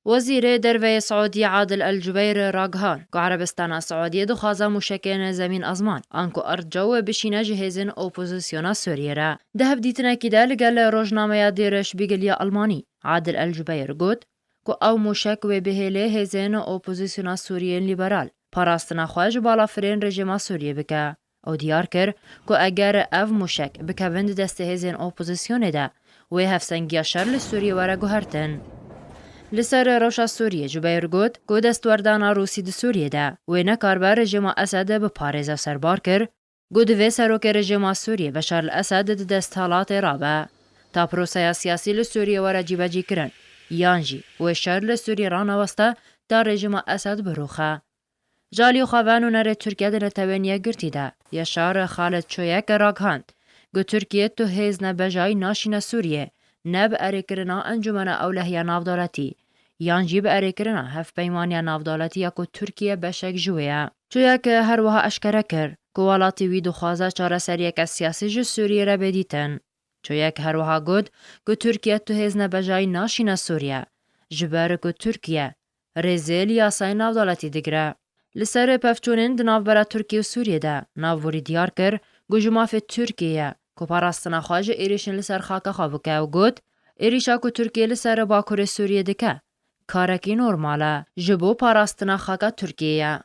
وزیر دروی سعودی عادل الجبیر راگهان که عربستان سعودی دخوازه موشکین زمین ازمان آنکو ارد جو بشینه جهیزن اپوزیسیون سوریه را. ده بدیتنه که ده لگل روزنامه دیرش بگلیا المانی. عادل الجبیر گوت که او موشک و بهله هزین اپوزیسیون سوریه لیبرال پاراستنا خواج بالا فرین رژیم سوریه بکه. او دیار کر که اگر او موشک بکوند دست هزین اپوزیسیون ده و هفسنگی شر سوریه وره گوهرتن. لسر روشا سوریه جبیر گوت که دستوردانا روسی ده سوریه ده و نکار بر رژیم اسد به پارێز و سربار کر گود و سروک رژیم سوریه بشار الاسد ده دستالات رابه تا پروسه سیاسی لسوریه وره جیبجی کرن یانجی و شر لسوریه رانا وسته دا رژیم اسد بروخه. جالی خوابانو نره ترکیه ده نتوانیه گرتی ده یشار خالد چویک راگهاند گو ترکیه تو هیز نبجای ناشین سوریه نب اریکرنا انجمن اولهیا نافدالتی یانجی به اریکرنا هف پیمانیا نافدالتی یکو ترکیه بشک جویه. چویک هر وها اشکره کر که والاتی وی دخوازه چاره سریک سیاسی جو سوریه را بدیتن. چویک هر وها گود که ترکیه تو هیز نبجای ناشین سوریه جبر که ترکیه رزیل یاسای نافدالتی دگره. لسر پفچونین دناف برا ترکیه و سوریه ده ناووری دیار کر گو جماف ترکیه که پاراستنا خواج ایریشن لسر خاک خوابکه و گود ایریشا که ترکیه لسر باکور سوریه دکه کارکی نورماله جبو پاراستنا خاک ترکیه.